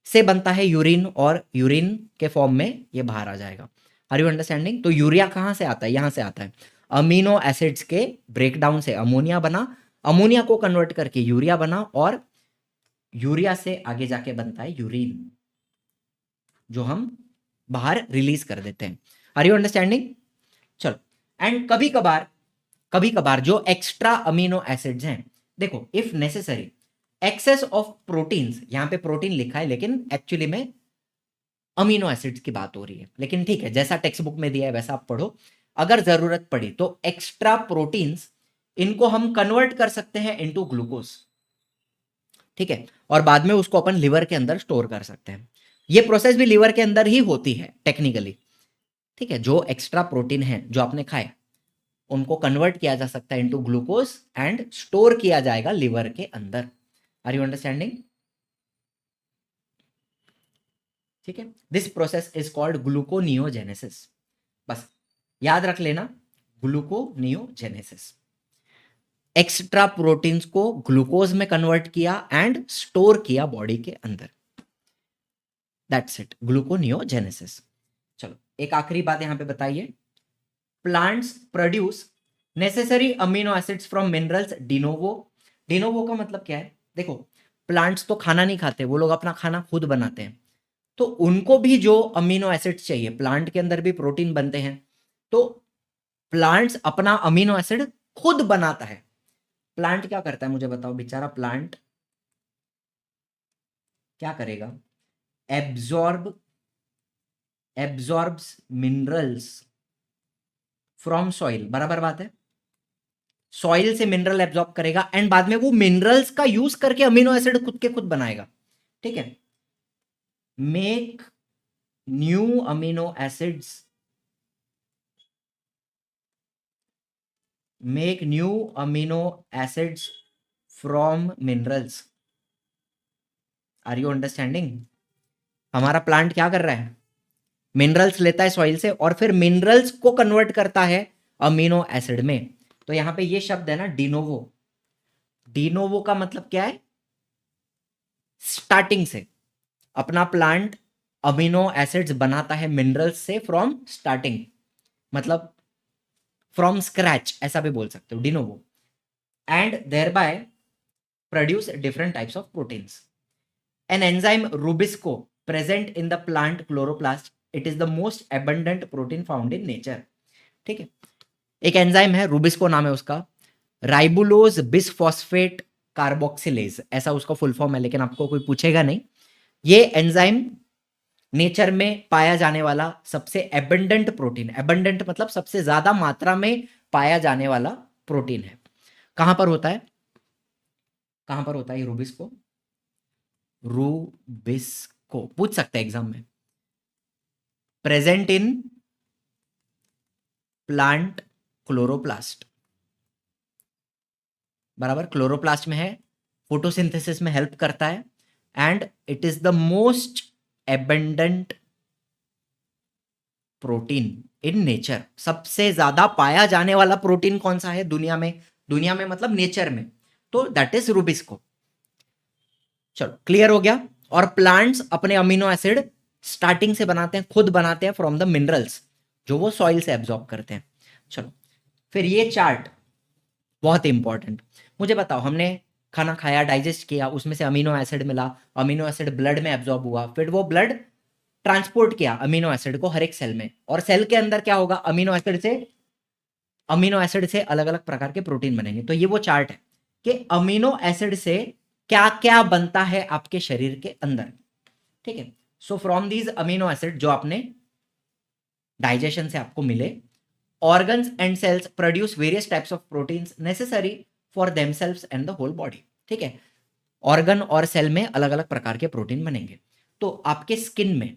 A: से बनता है यूरिन, और यूरिन के फॉर्म में ये बाहर आ जाएगा। Are you understanding? तो यूरिया कहां से आता है, यहां से आता है, अमीनो एसिड्स के ब्रेकडाउन से अमोनिया बना, अमोनिया को कन्वर्ट करके यूरिया बना, और यूरिया से आगे जाके बनता है यूरिन, जो हम बाहर रिलीज कर देते हैं। Are you understanding? चलो, एंड कभी कभार जो एक्स्ट्रा अमीनो एसिड्स हैं, देखो, if necessary excess of proteins, यहां पे प्रोटीन लिखा है लेकिन एक्चुअली में अमीनो एसिड्स की बात हो रही है, लेकिन ठीक है, जैसा टेक्स्ट बुक में दिया है वैसा आप पढ़ो। अगर जरूरत पड़ी तो एक्स्ट्रा प्रोटीन्स, इनको हम कन्वर्ट कर सकते हैं इनटू ग्लूकोज, ठीक है, और बाद में उसको अपन लिवर के अंदर स्टोर कर सकते हैं। ये प्रोसेस भी लिवर के अंदर ही होती है टेक्निकली, ठीक है। जो एक्स्ट्रा प्रोटीन है जो आपने खाया उनको कन्वर्ट किया जा सकता है इनटू ग्लूकोज एंड स्टोर किया जाएगा लिवर के अंदर। Are you understanding? ठीक है, this process is called gluconeogenesis. बस याद रख लेना, ग्लूकोनियोजेनेसिस, एक्स्ट्रा प्रोटीन्स को ग्लूकोज में कन्वर्ट किया एंड स्टोर किया बॉडी के अंदर, दैट्स इट, ग्लूकोनियोजेनेसिस। चलो, एक आखिरी बात यहां पे बताइए, plants produce necessary amino acids from minerals de novo. De novo का मतलब क्या है, देखो, प्लांट्स तो खाना नहीं खाते, वो लोग अपना खाना खुद बनाते हैं, तो उनको भी जो अमीनो एसिड्स चाहिए, प्लांट के अंदर भी प्रोटीन बनते हैं, तो प्लांट्स अपना अमीनो एसिड खुद बनाता है। प्लांट क्या करता है मुझे बताओ, बेचारा प्लांट क्या करेगा, एब्जॉर्ब्स मिनरल्स फ्रॉम सॉइल, बराबर बात है, सॉइल से मिनरल एब्जॉर्ब करेगा एंड बाद में वो मिनरल्स का यूज करके अमीनो एसिड खुद के खुद बनाएगा, ठीक है। Make new amino acids make new amino acids from minerals. Are you understanding? हमारा प्लांट क्या कर रहा है? मिनरल्स लेता है सॉइल से और फिर मिनरल्स को कन्वर्ट करता है अमीनो एसिड में। तो यहां पे ये शब्द है ना डिनोवो। डिनोवो का मतलब क्या है? स्टार्टिंग से। अपना प्लांट अमीनो एसिड्स बनाता है मिनरल्स से फ्रॉम स्टार्टिंग, मतलब फ्रॉम स्क्रैच ऐसा भी बोल सकते हो, de novo. And thereby produce different types of proteins. An enzyme RuBisCO present in the plant chloroplast, it is the most abundant protein found in nature. ठीक है, एक एंजाइम है, रूबिस्को नाम है उसका, राइबुलोज बिसफॉस्फेट कार्बोक्सिलेज ऐसा उसका full form है, लेकिन आपको कोई पूछेगा नहीं। ये एंजाइम नेचर में पाया जाने वाला सबसे एबंडेंट प्रोटीन, एबंडेंट मतलब सबसे ज्यादा मात्रा में पाया जाने वाला प्रोटीन है। कहां पर होता है? कहां पर होता है ये रूबिस्को? रूबिस्को पूछ सकते हैं एग्जाम में। प्रेजेंट इन प्लांट क्लोरोप्लास्ट, बराबर, क्लोरोप्लास्ट में है, फोटोसिंथेसिस में हेल्प करता है, and it is the most abundant protein in nature. सबसे ज्यादा पाया जाने वाला प्रोटीन कौन सा है दुनिया में? दुनिया में मतलब नेचर में, तो दैट इज रूबिस्को। चलो क्लियर हो गया। और प्लांट्स अपने अमीनो एसिड स्टार्टिंग से बनाते हैं, खुद बनाते हैं फ्रॉम द मिनरल्स जो वो सॉइल से एब्जॉर्ब करते हैं। चलो फिर ये चार्ट बहुत इंपॉर्टेंट। मुझे बताओ, हमने खाना खाया, डाइजेस्ट किया, उसमें से अमीनो एसिड मिला, अमीनो एसिड ब्लड में एब्जॉर्ब हुआ, फिर वो ब्लड ट्रांसपोर्ट किया अमीनो एसिड को हर एक सेल में, और सेल के अंदर क्या होगा? अमीनो एसिड से अलग अलग प्रकार के प्रोटीन बनेंगे। तो ये वो चार्ट है कि अमीनो एसिड से क्या क्या बनता है आपके शरीर के अंदर। ठीक है, so from these amino acid जो आपने डाइजेशन से आपको मिले, organs and cells produce various types of proteins necessary for themselves and the whole body। ठीक है, ऑर्गन और सेल में अलग अलग प्रकार के प्रोटीन बनेंगे। तो आपके स्किन में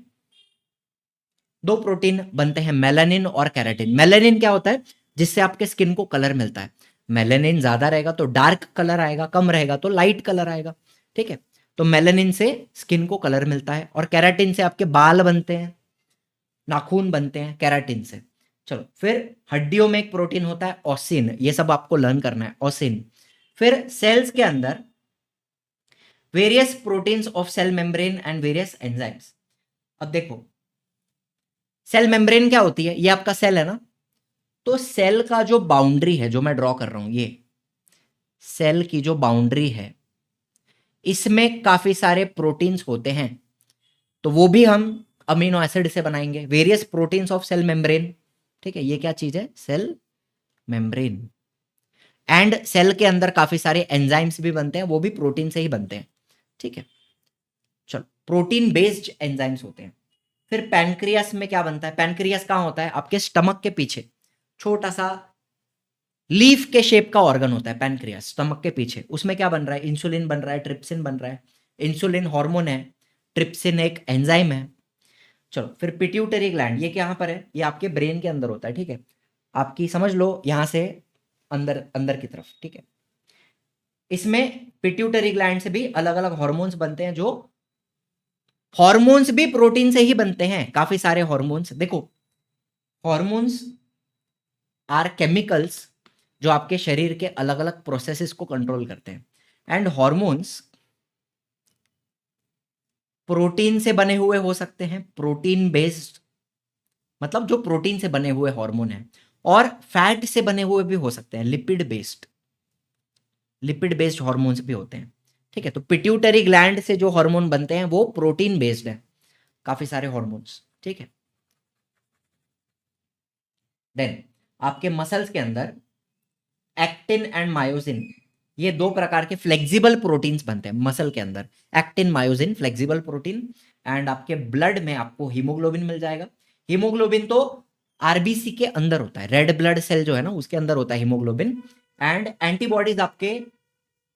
A: दो प्रोटीन बनते हैं, मेलानिन और कैराटिन। मेलानिन क्या होता है? जिससे आपके स्किन को कलर मिलता है। मेलानिन ज्यादा रहेगा तो डार्क कलर आएगा, कम रहेगा तो लाइट कलर आएगा। ठीक है, तो मेलानिन से स्किन को कलर मिलता है, और कैराटिन से आपके बाल बनते हैं, नाखून बनते हैं कैराटिन से। चलो फिर हड्डियों में एक प्रोटीन होता है ऑसिन, ये सब आपको लर्न करना है, ऑसिन। फिर सेल्स के अंदर various proteins of cell membrane and various enzymes. अब देखो, सेल मेम्ब्रेन क्या होती है? ये आपका सेल है ना, तो सेल का जो बाउंड्री है जो मैं ड्रॉ कर रहा हूं, ये सेल की जो बाउंड्री है, इसमें काफी सारे प्रोटीन्स होते हैं, तो वो भी हम अमीनो एसिड से बनाएंगे, various proteins of cell membrane. ठीक है, ये क्या चीज है? Cell membrane. एंड सेल के अंदर काफी सारे एंजाइम्स भी बनते हैं, वो भी प्रोटीन से ही बनते हैं। ठीक है, चलो प्रोटीन बेस्ड एंजाइम्स होते हैं। फिर पैनक्रियास में क्या बनता है? पैनक्रियास कहाँ होता है? आपके स्टमक के पीछे, छोटा सा लीफ के शेप का ऑर्गन होता है पैनक्रियास, स्टमक के पीछे। उसमें क्या बन रहा है? इंसुलिन बन रहा है, ट्रिप्सिन बन रहा है। इंसुलिन हार्मोन है, ट्रिप्सिन एक एंजाइम है। चलो फिर पिट्यूटरी ग्लैंड, ये कहाँ पर है? ये आपके ब्रेन के अंदर होता है। ठीक है, आपकी समझ लो यहां से अंदर अंदर की तरफ। ठीक है, इसमें पिट्यूटरी ग्लैंड से भी अलग अलग हॉर्मोन्स बनते हैं, जो हॉर्मोन्स भी प्रोटीन से ही बनते हैं। काफी सारे हॉर्मोन्स, देखो हॉर्मोन्स आर केमिकल्स जो आपके शरीर के अलग अलग प्रोसेसेस को कंट्रोल करते हैं। एंड हॉर्मोन्स प्रोटीन से बने हुए हो सकते हैं, प्रोटीन बेस्ड, मतलब जो प्रोटीन से बने हुए हार्मोन है, और फैट से बने हुए भी हो सकते हैं, लिपिड बेस्ड हार्मोन्स भी होते हैं। ठीक है, तो पिट्यूटरी ग्लैंड से जो हार्मोन बनते हैं वो प्रोटीन बेस्ड है, काफी सारे हार्मोन्स। ठीक है, देन आपके मसल्स के अंदर एक्टिन एंड मायोसिन, ये दो प्रकार के फ्लेक्सिबल प्रोटीन्स बनते हैं मसल के अंदर। Actin, myosin, flexible protein. And आपके ब्लड में आपको हीमोग्लोबिन मिल जाएगा। हीमोग्लोबिन तो आरबीसी के अंदर होता है, रेड ब्लड सेल जो है ना उसके अंदर होता है हीमोग्लोबिन। एंड एंटीबॉडीज आपके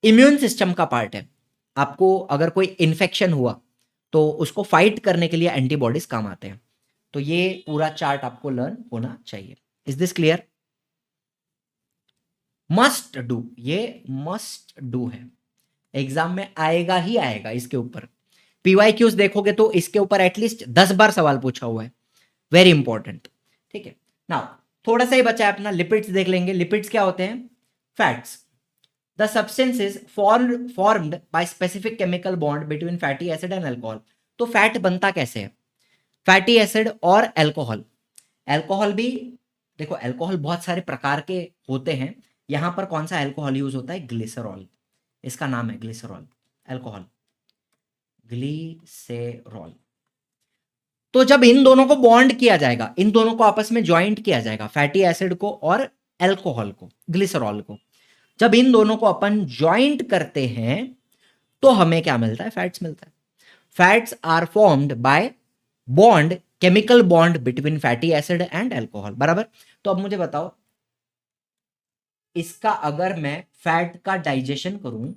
A: इम्यून सिस्टम का पार्ट है। आपको अगर कोई इन्फेक्शन हुआ तो उसको फाइट करने के लिए एंटीबॉडीज काम आते हैं। तो ये पूरा चार्ट आपको लर्न होना चाहिए। Is this clear? Must do, ये मस्ट डू है, एग्जाम में आएगा ही आएगा इसके ऊपर। पीवाईक्यूज देखोगे तो इसके ऊपर एटलीस्ट 10 बार सवाल पूछा हुआ है, वेरी इंपॉर्टेंट। ठीक है, नाउ थोड़ा सा ही बचा है अपना, लिपिड्स देख लेंगे। लिपिड्स क्या होते हैं? Fats. The substances formed by specific chemical bond between fatty acid and alcohol. तो फैट बनता कैसे है? फैटी एसिड और अल्कोहल। अल्कोहल भी देखो, अल्कोहल बहुत सारे प्रकार के होते हैं, यहां पर कौन सा अल्कोहल यूज होता है? ग्लिसरॉल, इसका नाम है ग्लिसरॉल, अल्कोहल ग्लिसरॉल। तो जब इन दोनों को बॉन्ड किया जाएगा, इन दोनों को आपस में ज्वाइंट किया जाएगा, फैटी एसिड को और अल्कोहल को, ग्लिसरॉल को, जब इन दोनों को अपन ज्वाइंट करते हैं तो हमें क्या मिलता है? फैट्स मिलता है। Fats are formed by bond, chemical bond between fatty acid and alcohol, बराबर। तो अब मुझे बताओ, इसका अगर मैं फैट का डाइजेशन करूं,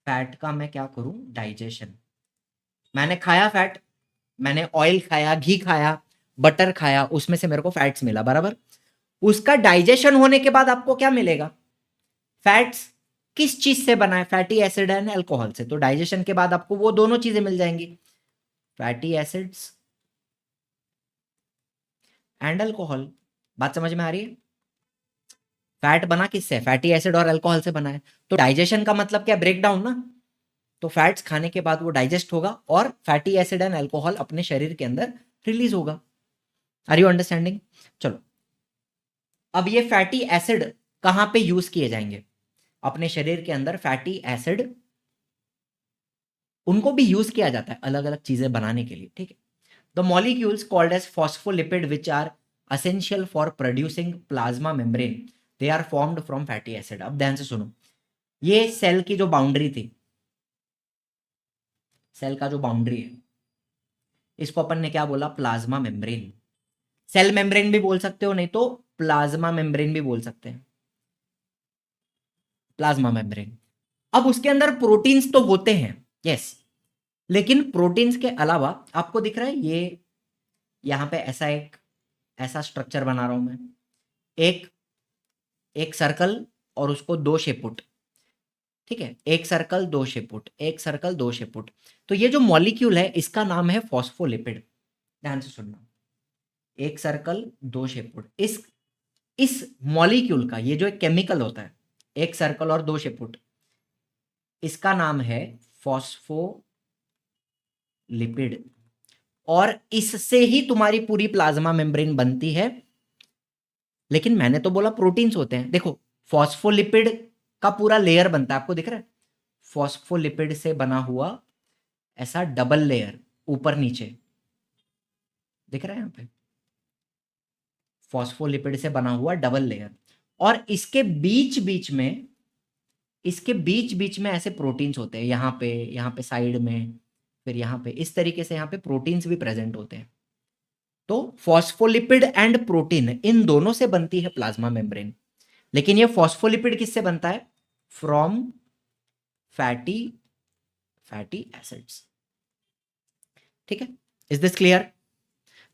A: फैट का मैं क्या करूं? डाइजेशन। मैंने खाया फैट, मैंने ऑयल खाया, घी खाया, बटर खाया, उसमें से मेरे को फैट्स मिला, बराबर। उसका डाइजेशन होने के बाद आपको क्या मिलेगा? फैट्स किस चीज से बना है? फैटी एसिड एंड अल्कोहल से। तो डाइजेशन के बाद आपको वो दोनों चीजें मिल जाएंगी, फैटी एसिड्स एंड अल्कोहल। बात समझ में आ रही है? फैट बना किससे? फैटी एसिड और अल्कोहल से बना है। तो डाइजेशन का मतलब क्या? ब्रेक डाउन ना। तो फैट्स खाने के बाद वो डाइजेस्ट होगा और फैटी एसिड एंड अल्कोहल अपने शरीर के अंदर रिलीज होगा। Are you understanding? चलो, अब ये फैटी एसिड कहां पे यूज किए जाएंगे? अपने शरीर के अंदर फैटी एसिड, उनको भी यूज किया जाता है अलग अलग चीजें बनाने के लिए, ठीक है। The molecules called as phospholipid which are essential for producing plasma membrane, they are formed from fatty acid. अब ध्यान से सुनो, ये सेल की जो बाउंड्री थी, सेल का जो बाउंड्री है, इसको अपन ने क्या बोला? Plasma membrane. सेल मेम्ब्रेन भी बोल सकते हो, नहीं तो प्लाज्मा मेम्ब्रेन भी बोल सकते हैं, प्लाज्मा मेम्ब्रेन। अब उसके अंदर प्रोटीन्स तो होते हैं, यस, लेकिन प्रोटीन्स के अलावा आपको दिख रहा है ये यहां पे ऐसा स्ट्रक्चर बना रहा हूं मैं, एक एक सर्कल और उसको दो शेपुट, ठीक है, एक सर्कल दो शेपुट, एक सर्कल दो शेपुट। तो ये जो मॉलिक्यूल है इसका नाम है फॉस्फोलिपिड। ध्यान से सुनना, एक सर्कल दो शेपुट। इस मॉलिक्यूल का, ये जो एक केमिकल होता है, एक सर्कल और दो शेपुट, इसका नाम है फॉस्फोलिपिड। और इससे ही तुम्हारी पूरी प्लाज्मा मेम्ब्रेन बनती है। लेकिन मैंने तो बोला प्रोटीन्स होते हैं। देखो, फॉस्फोलिपिड का पूरा लेयर बनता है, आपको दिख रहा है? फॉस्फोलिपिड से बना हुआ ऐसा डबल लेयर, ऊपर नीचे दिख रहा है यहां पे, फॉस्फोलिपिड से बना हुआ डबल लेयर। और इसके बीच बीच में ऐसे प्रोटीन्स होते हैं, यहाँ पे साइड में, फिर यहाँ पे, इस तरीके से यहाँ पे प्रोटीन्स भी प्रेजेंट होते हैं। तो फॉस्फोलिपिड एंड प्रोटीन, इन दोनों से बनती है प्लाज्मा मेम्ब्रेन। लेकिन ये फॉस्फोलिपिड किससे बनता है? From fatty acids. ठीक है, इज दिस क्लियर?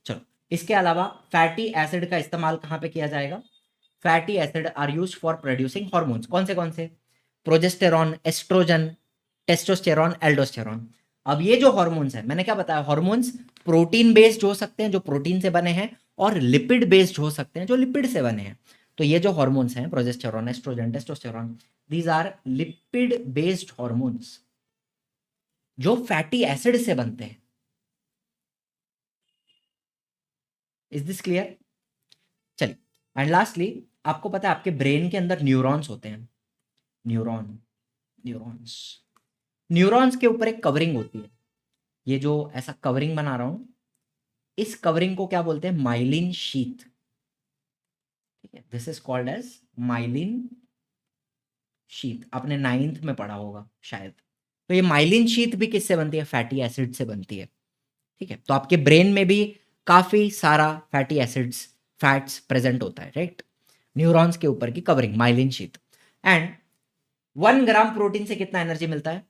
A: चलो, इसके अलावा फैटी एसिड का इस्तेमाल कहां पे किया जाएगा? Fatty acid are used for producing hormones. कौन से? Progesterone, oestrogen, testosterone, aldosterone. अब ये जो हॉर्मोन्स है, मैंने क्या बताया? हॉर्मोन्स प्रोटीन बेस्ड हो सकते हैं, जो प्रोटीन से बने हैं, और लिपिड बेस्ड हो सकते हैं, जो लिपिड से बने हैं। तो ये जो हॉर्मोन्स हैं, progesterone, oestrogen, testosterone, these are lipid based hormones जो फैटी एसिड से बनते हैं। Is this clear? चलिए, एंड लास्टली, आपको पता है आपके ब्रेन के अंदर न्यूरॉन्स होते हैं, न्यूरॉन्स। न्यूरॉन्स के ऊपर एक कवरिंग होती है, ये जो ऐसा कवरिंग बना रहा हूं, इस कवरिंग को क्या बोलते हैं? Myelin sheath. ठीक है, this is called as myelin sheath. आपने 9th में पढ़ा होगा शायद। तो ये माइलिन शीथ भी किससे बनती है? फैटी एसिड से बनती है। ठीक है, तो आपके ब्रेन में भी काफी सारा फैटी एसिड्स, फैट्स प्रेजेंट होता है, राइट? न्यूरॉन्स के ऊपर की covering, myelin sheath. And 1 gram protein से कितना एनर्जी मिलता है?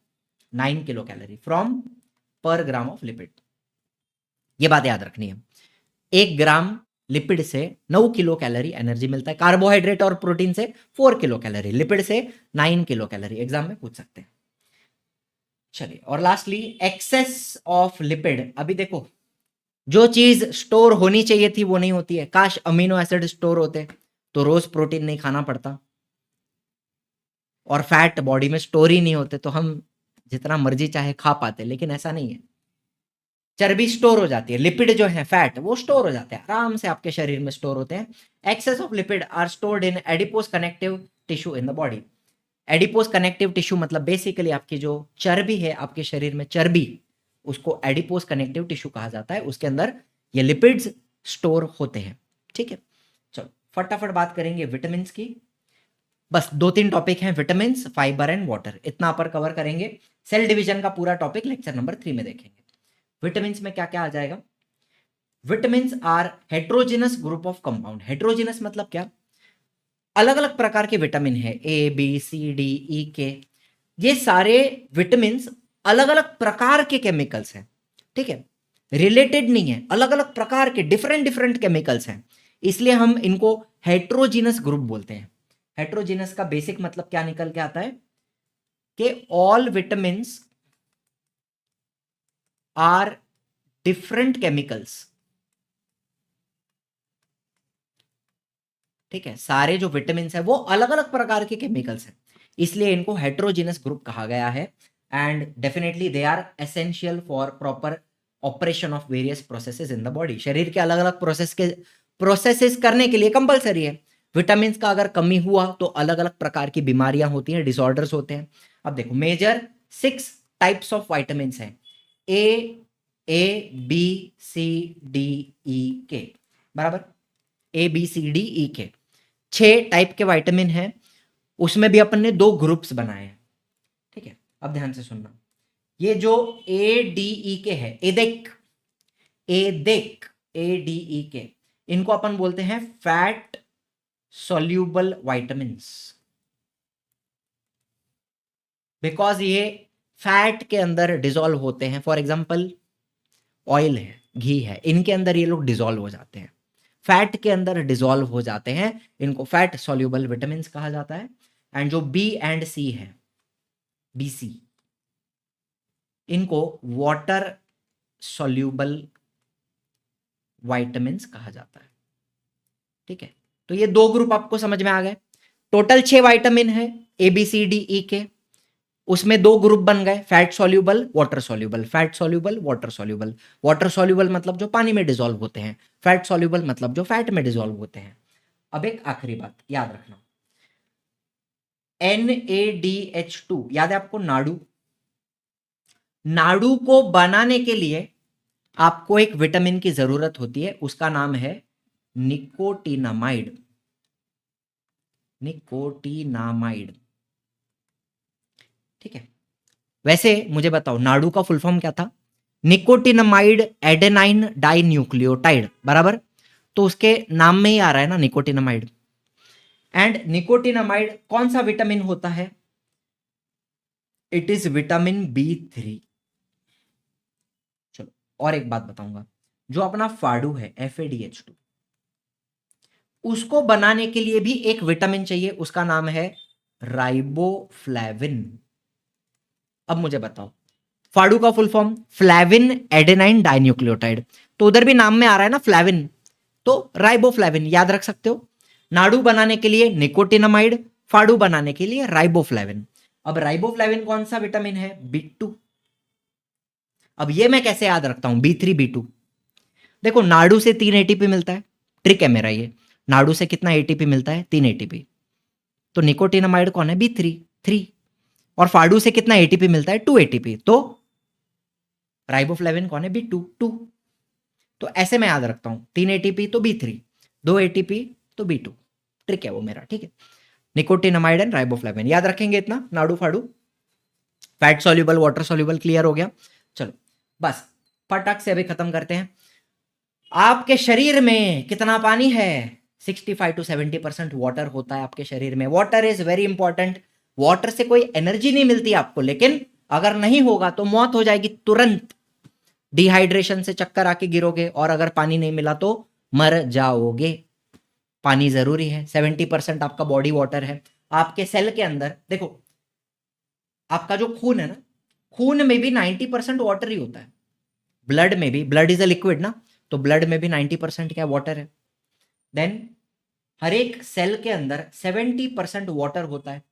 A: 9 किलो कैलोरी फ्रॉम पर ग्राम ऑफ लिपिड। ये बात याद रखनी है। 1 ग्राम लिपिड से 9 किलो कैलोरी एनर्जी मिलता है, कार्बोहाइड्रेट और प्रोटीन से 4 किलो कैलोरी, लिपिड से 9 किलो कैलोरी, एग्जाम में पूछ सकते हैं। चलिए, और लास्टली एक्सेस ऑफ लिपिड। अभी देखो, जो चीज स्टोर होनी चाहिए थी वो नहीं होती है। काश अमीनो एसिड स्टोर होते तो रोज प्रोटीन नहीं खाना पड़ता, और फैट बॉडी में स्टोर ही नहीं होते तो हम जितना मर्जी चाहे खा पाते, लेकिन ऐसा नहीं है। चर्बी स्टोर हो जाती है, लिपिड जो है फैट वो स्टोर हो जाते हैं, आराम से आपके शरीर में स्टोर होते हैं। Excess of lipid are stored in adipose connective tissue in the body. Adipose connective tissue मतलब बेसिकली आपकी जो चर्बी है आपके शरीर में, चर्बी, उसको एडिपोज कनेक्टिव टिश्यू कहा जाता है, उसके अंदर ये लिपिड्स स्टोर होते हैं। ठीक है, चलो फटाफट बात करेंगे विटामिन की। बस 2-3 टॉपिक हैं, विटामिन, फाइबर एंड वाटर, इतना पर कवर करेंगे। सेल डिवीजन का पूरा टॉपिक लेक्चर नंबर 3 में देखेंगे। विटामिन में क्या क्या आ जाएगा? Vitamin are heterogeneous group of compound. Heterogeneous मतलब क्या? अलग अलग प्रकार के विटामिन है, A B C D E के, ये सारे विटामिन अलग अलग प्रकार के केमिकल्स हैं। ठीक है, रिलेटेड नहीं है, अलग अलग प्रकार के डिफरेंट डिफरेंट केमिकल्स हैं, इसलिए हम इनको हेट्रोजिनस ग्रुप बोलते हैं। हेट्रोजिनस का बेसिक मतलब क्या निकल के आता है कि all vitamin are different chemicals. ठीक है, सारे जो विटामिन है वो अलग अलग प्रकार के केमिकल्स हैं, इसलिए इनको हेट्रोजिनस ग्रुप कहा गया है। And definitely they are essential for proper operation of various processes in the body. शरीर के अलग अलग प्रोसेसेस करने के लिए कंपलसरी है। विटामिन का अगर कमी हुआ तो अलग अलग प्रकार की बीमारियां होती हैं, डिसऑर्डर्स होते हैं। अब देखो, मेजर 6 टाइप्स ऑफ विटामिन हैं, A B C D E के, बराबर, A B C D E के 6 टाइप के विटामिन हैं, उसमें भी अपन ने 2 ग्रुप्स बनाए हैं। ठीक है, अब ध्यान से सुनना, ये जो ए डी ई के है, एदेक ए डी ई के, इनको अपन बोलते हैं फैट सॉल्यूबल विटामिन्स, बिकॉज ये फैट के अंदर डिसॉल्व होते हैं। फॉर एग्जांपल ऑयल है, घी है, इनके अंदर ये लोग डिसॉल्व हो जाते हैं, फैट के अंदर डिसॉल्व हो जाते हैं, इनको फैट सॉल्यूबल विटामिन्स कहा जाता है। एंड जो बी एंड सी है, बी सी, इनको वाटर सॉल्यूबल विटामिन्स कहा जाता है। ठीक है, तो ये 2 ग्रुप आपको समझ में आ गए। टोटल 6 विटामिन है A B C D E के, उसमें 2 ग्रुप बन गए, fat soluble, water soluble, fat soluble, water soluble. Water soluble मतलब जो पानी में डिसॉल्व होते हैं, फैट सॉल्यूबल मतलब जो फैट में डिसॉल्व होते हैं। अब एक आखिरी बात याद रखना, NADH2 याद है आपको, नाड़ू। नाड़ू को बनाने के लिए आपको एक विटामिन की जरूरत होती है, उसका नाम है निकोटिनामाइड। निकोटिनामाइड, ठीक है। वैसे मुझे बताओ, नाड़ू का फुल फॉर्म क्या था? निकोटिनामाइड एडेनाइन डाई न्यूक्लियोटाइड, बराबर, तो उसके नाम में ही आ रहा है ना निकोटिनामाइड। एंड निकोटिनामाइड कौन सा विटामिन होता है? It is vitamin B3। चलो और एक बात बताऊंगा, जो अपना फाड़ू है FADH2, उसको बनाने के लिए भी एक विटामिन चाहिए, उसका नाम है राइबोफ्लेविन। अब मुझे बताओ, फाड़ू का full form flavin adenine dinucleotide, तो उधर भी नाम में आ रहा है ना फ्लेविन, तो राइबोफ्लेविन याद रख सकते हो। नाड़ू बनाने के लिए निकोटिनामाइड, फाड़ू बनाने के लिए राइबोफ्लेविन। अब राइबोफ्लेविन कौन सा विटामिन है? B2। अब ये मैं कैसे याद रखता हूं B3 B2? देखो, नाड़ू से 3 ATP मिलता है, ट्रिक है मेरा ये। नाड़ू से कितना ATP मिलता है? 3 ATP। तो निकोटिनामाइड कौन है? B3, 3। और फाड़ू से कितना ATP मिलता है? 2 ATP। तो राइबोफ्लेविन कौन है? B2, 2। तो ऐसे मैं याद रखता हूं, 3 ATP तो B3, 2 ATP तो B2, ट्रिक है वो मेरा, ठीक है। निकोटिनामाइड एंड राइबोफ्लेविन याद रखेंगे इतना, नाड़ू फाड़ू। Fat soluble, water soluble clear हो गया। चलो बस फटाक से अभी खत्म करते हैं। आपके शरीर में कितना पानी है? 65 to 70% वाटर होता है आपके शरीर में। Water is very important. Water से कोई एनर्जी नहीं मिलती आपको, लेकिन अगर नहीं होगा तो मौत हो जाएगी तुरंत। डिहाइड्रेशन से चक्कर आके गिरोगे, और अगर पानी नहीं मिला तो मर जाओगे। पानी जरूरी है, 70% आपका बॉडी वाटर है। आपके सेल के अंदर देखो, आपका जो खून है ना, खून में भी 90% वाटर ही होता है। ब्लड में भी, ब्लड इज अ लिक्विड ना, तो ब्लड में भी 90% क्या वाटर है। देन हर एक सेल के अंदर 70% वाटर होता है।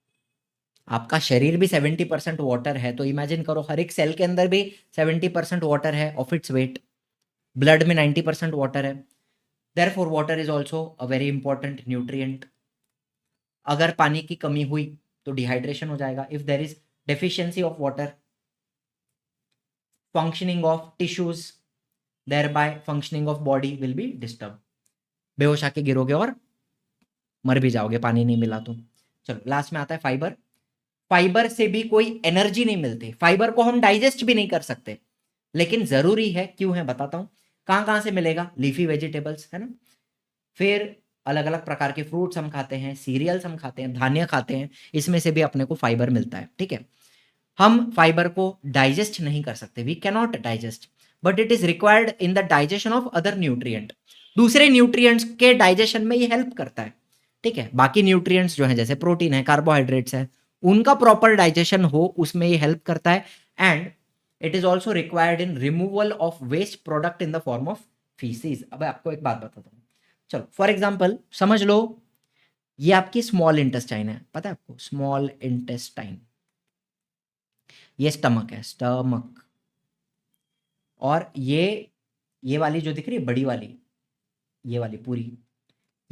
A: आपका शरीर भी 70% वाटर है, तो इमेजिन करो हर एक सेल के अंदर भी 70% वाटर है ऑफ इट्स वेट। ब्लड में 90% वाटर है। Therefore water is also a very important nutrient. अगर पानी की कमी हुई तो डिहाइड्रेशन हो जाएगा। If there is deficiency of water, functioning of tissues, thereby functioning of body will be disturbed। बेहोश आके गिरोगे और मर भी जाओगे पानी नहीं मिला तो। चलो लास्ट में आता है फाइबर। फाइबर से भी कोई एनर्जी नहीं मिलती, फाइबर को हम डाइजेस्ट भी नहीं कर सकते, लेकिन जरूरी है। क्यों है बताता हूं। कहां कहां से मिलेगा, लीफी वेजिटेबल्स है ना, फिर अलग अलग प्रकार के फ्रूट्स हम खाते हैं, सीरियल्स हम खाते हैं, धान्य खाते हैं, इसमें से भी अपने को फाइबर मिलता है। ठीक है, हम फाइबर को डाइजेस्ट नहीं कर सकते, we can not digest, but it is required in the digestion of other nutrient. दूसरे न्यूट्रिएंट्स के डाइजेशन में ये हेल्प करता है। ठीक है, बाकी न्यूट्रिएंट्स जो है जैसे प्रोटीन है, कार्बोहाइड्रेट्स है, उनका प्रॉपर डाइजेशन हो उसमें ये हेल्प करता है। And it is also required in removal of waste product in the form of faeces. अब आपको एक बात बताता हूँ, चलो फॉर एग्जाम्पल समझ लो ये आपकी स्मॉल इंटेस्टाइन है, पता है आपको स्मॉल इंटेस्टाइन, ये स्टमक है, स्टमक। और ये वाली जो दिख रही है बड़ी वाली, ये वाली पूरी,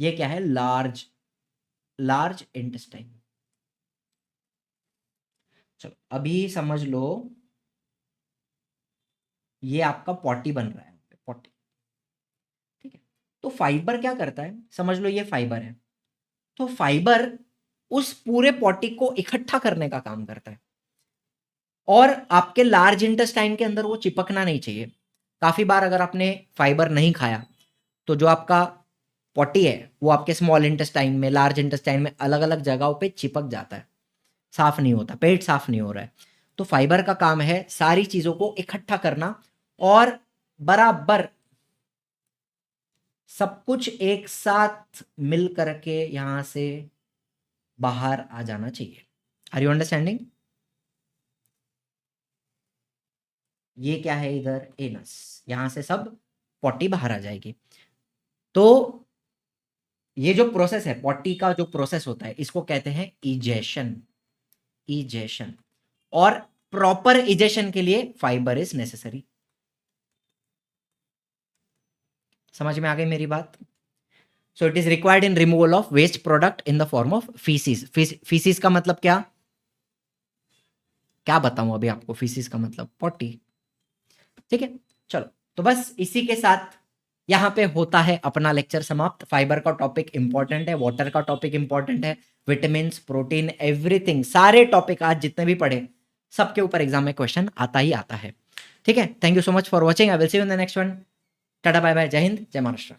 A: ये क्या है, लार्ज लार्ज इंटेस्टाइन। चलो अभी समझ लो ये आपका पॉटी बन रहा है, पॉटी। ठीक है, तो फाइबर क्या करता है, समझ लो ये फाइबर है, तो फाइबर उस पूरे पॉटी को इकट्ठा करने का काम करता है, और आपके लार्ज इंटेस्टाइन के अंदर वो चिपकना नहीं चाहिए। काफी बार अगर आपने फाइबर नहीं खाया तो जो आपका पॉटी है वो आपके स्मॉल इंटेस्टाइन में, लार्ज इंटेस्टाइन में अलग अलग जगहों पे चिपक जाता है, साफ नहीं होता, पेट साफ नहीं हो रहा है। तो फाइबर का काम है सारी चीजों को इकट्ठा करना और बराबर सब कुछ एक साथ मिल करके यहां से बाहर आ जाना चाहिए। Are you understanding. ये क्या है इधर, एनस, यहां से सब पॉटी बाहर आ जाएगी। तो ये जो प्रोसेस है, पॉटी का जो प्रोसेस होता है, इसको कहते हैं इजेशन। इजेशन, और प्रॉपर इजेशन के लिए फाइबर इज नेसेसरी। समझ में आ गई मेरी बात। So it is required in removal of waste product in the form of faeces. Faeces का मतलब क्या, क्या बताऊं अभी आपको, फीसिस का मतलब पॉटी। ठीक है, चलो तो बस इसी के साथ यहाँ पे होता है अपना लेक्चर समाप्त। फाइबर का टॉपिक इंपॉर्टेंट है, वाटर का टॉपिक इंपॉर्टेंट है, विटामिन, प्रोटीन, एवरीथिंग, सारे टॉपिक आज जितने भी पढ़े सबके ऊपर एग्जाम में क्वेश्चन आता ही आता है। ठीक है, thank you so much for watching, I will see you in the next one. Tata bye bye, जय हिंद, जय महाराष्ट्र।